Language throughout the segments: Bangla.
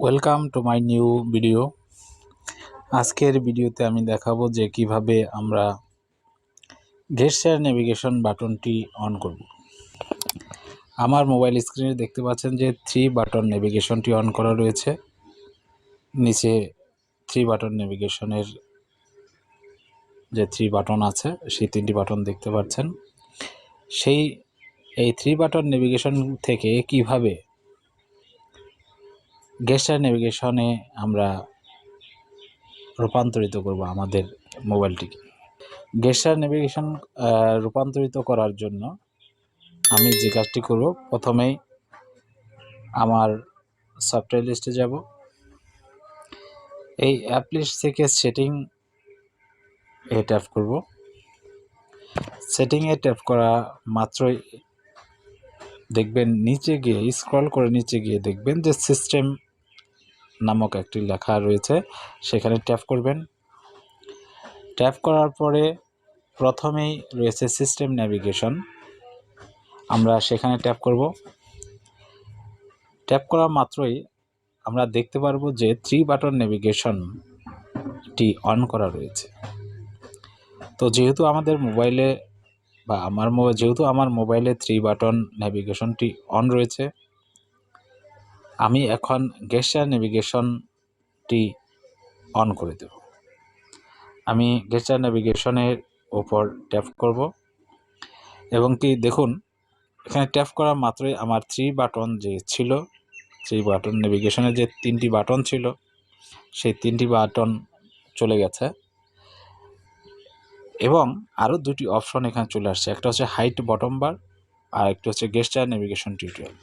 Welcome to my new video. আজকের ভিডিওতে আমি দেখাবো যে কিভাবে আমরা গেস্টার নেভিগেশন বাটনটি অন করব। আমার মোবাইল স্ক্রিনে দেখতে পাচ্ছেন যে 3 বাটন নেভিগেশনটি অন করা রয়েছে। নিচে 3 বাটন নেভিগেশনের যে 3 বাটন আছে সেই 3টি বাটন দেখতে পাচ্ছেন। এই 3 বাটন নেভিগেশন থেকে কিভাবে গেস্টার নেভিগেশনে আমরা রূপান্তরিত করব আমাদের মোবাইলটিকে। গেস্টার নেভিগেশন রূপান্তরিত করার জন্য আমি যে কাজটি করব, প্রথমেই আমার সফটওয়্যার লিস্টে যাব। এই অ্যাপ লিস্ট থেকে সেটিং ট্যাপ করব। সেটিংয়ে ট্যাপ করা মাত্রই দেখবেন নিচে গিয়ে স্ক্রল করে নিচে গিয়ে দেখবেন যে সিস্টেম নামক একটি লেখা রয়েছে, সেখানে ট্যাপ করবেন। ট্যাপ করার পরে প্রথমেই রয়েছে সিস্টেম নেভিগেশন, আমরা সেখানে ট্যাপ করব। ট্যাপ করা মাত্রই আমরা দেখতে পারবো যে 3 বাটন নেভিগেশনটি অন করা রয়েছে। তো যেহেতু আমাদের মোবাইলে বা আমার মোবাইলে 3 বাটন নেভিগেশনটি অন রয়েছে, আমি এখন গেস্টার নেভিগেশনটি অন করে দেব। আমি গেস্টার নেভিগেশনের উপর ট্যাপ করব এবং কি দেখুন এখানে ট্যাপ করা মাত্রই আমার 3 বাটন যে ছিল, 3 বাটন নেভিগেশনের যে 3টি বাটন ছিল সেই 3টি বাটন চলে গেছে এবং আরও 2টি অপশন এখানে চলে আসছে। একটা হচ্ছে হাইট বটম বার আর একটা হচ্ছে গেস্টার নেভিগেশন টিউটোরিয়াল।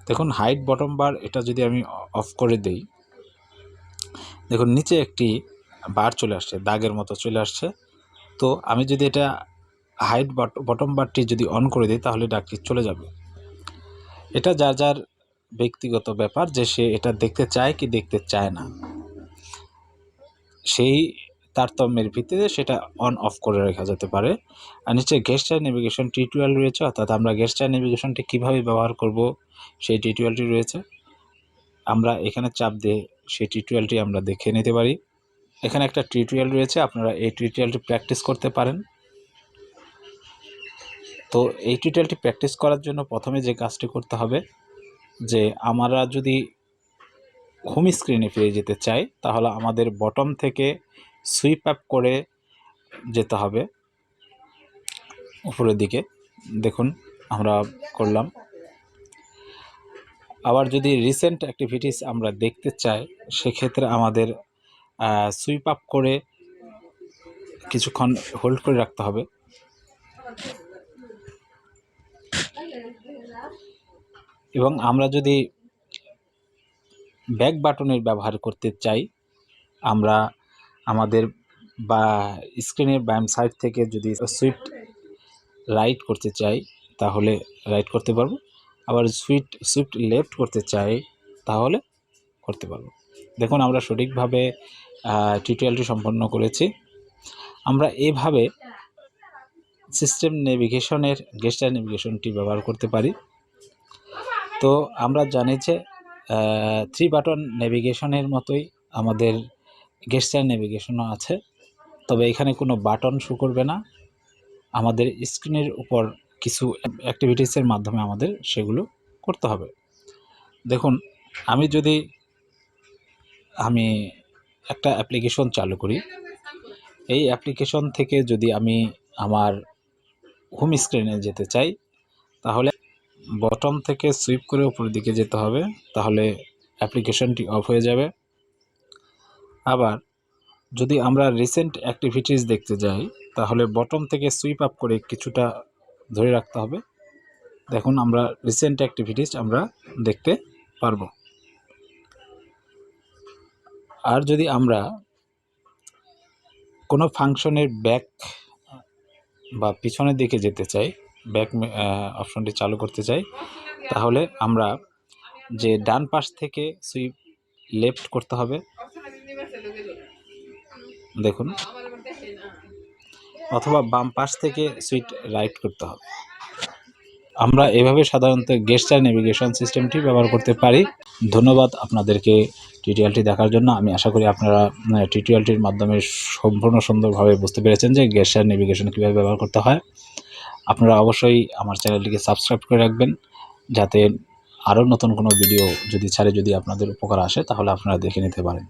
দেখুন হাইট বটম বার এটা যদি আমি অফ করে দেই, দেখুন নিচে একটি বার চলে আসছে, দাগের মতো চলে আসছে। তো আমি যদি এটা হাইট বটম বারটি যদি অন করে দিই তাহলে ডাকটি চলে যাবে। এটা যার যার ব্যক্তিগত ব্যাপার যে সে এটা দেখতে চায় কি দেখতে চায় না, সেই তারতম্যের ভিত্তিতে সেটা অন অফ করে রাখা যেতে পারে। আর নিচে গেস্টার নেভিগেশন টিউটোরিয়াল রয়েছে, অর্থাৎ আমরা গেস্টার নেভিগেশনটি কীভাবে ব্যবহার করব সেই টিউটোরিয়ালটি রয়েছে। আমরা এখানে চাপ দিয়ে সেই টিউটোরিয়ালটি আমরা দেখে নিতে পারি। এখানে একটা টিউটোরিয়াল রয়েছে, আপনারা এই টিউটোরিয়ালটি প্র্যাকটিস করতে পারেন। তো এই টিউটোরিয়ালটি প্র্যাকটিস করার জন্য প্রথমে যে কাজটি করতে হবে, যে আমরা যদি হোম স্ক্রিনে ফিরে যেতে চাই তাহলে আমাদের বটম থেকে সুইপ আপ করে যেতে হবে উপরের দিকে। দেখুন আমরা করলাম। আবার যদি রিসেন্ট অ্যাক্টিভিটিস আমরা দেখতে চাই সেক্ষেত্রে আমাদের সুইপ আপ করে কিছুক্ষণ হোল্ড করে রাখতে হবে এবং আমরা যদি ব্যাক বাটনের ব্যবহার করতে চাই, আমরা আমাদের বা স্ক্রিনের বাম সাইড থেকে যদি সুইফট রাইট করতে চাই তাহলে রাইট করতে পারবো, আবার সুইফট লেফট করতে চাই তাহলে করতে পারবো। দেখুন আমরা সঠিকভাবে টিউটোরিয়ালটি সম্পন্ন করেছি। আমরা এইভাবে সিস্টেম নেভিগেশনের গেস্টার নেভিগেশনটি ব্যবহার করতে পারি। তো আমরা জানি যে 3 বাটন নেভিগেশনের মতোই আমাদের গেস্টার নেভিগেশনও আছে, তবে এখানে কোনো বাটন শো করবে না। আমাদের স্ক্রিনের উপর কিছু অ্যাক্টিভিটিসের মাধ্যমে আমাদের সেগুলো করতে হবে। দেখুন আমি একটা অ্যাপ্লিকেশন চালু করি। এই অ্যাপ্লিকেশন থেকে যদি আমি আমার হোম স্ক্রিনে যেতে চাই তাহলে বটম থেকে সুইপ করে উপরের দিকে যেতে হবে, তাহলে অ্যাপ্লিকেশনটি অফ হয়ে যাবে। আবার যদি আমরা রিসেন্ট অ্যাক্টিভিটিস দেখতে যাই তাহলে বটম থেকে সুইপ আপ করে কিছুটা ধরে রাখতে হবে। দেখুন আমরা রিসেন্ট অ্যাক্টিভিটিস আমরা দেখতে পারবো। আর যদি আমরা কোনো ফাংশনের ব্যাক বা পিছনের দিকে যেতে চাই, ব্যাক অপশনটি চালু করতে চাই, তাহলে আমরা যে ডান পাশ থেকে সুইপ লেফট করতে হবে, দেখুন, অথবা বাম পাশ থেকে সুইপ রাইট করতে হবে। আমরা এভাবে সাধারণত গেস্টার নেভিগেশন সিস্টেমটি ব্যবহার করতে পারি। ধন্যবাদ আপনাদেরকে টিউটোরিয়ালটি দেখার জন্য। আমি আশা করি আপনারা টিউটোরিয়ালটির মাধ্যমে সম্পূর্ণ সুন্দরভাবে বুঝতে পেরেছেন যে গেস্টার নেভিগেশন কীভাবে ব্যবহার করতে হয়। আপনারা অবশ্যই আমার চ্যানেলটিকে সাবস্ক্রাইব করে রাখবেন, যাতে আরও নতুন কোনো ভিডিও যদি ছাড়ে, যদি আপনাদের উপকার আসে, তাহলে আপনারা দেখে নিতে পারেন।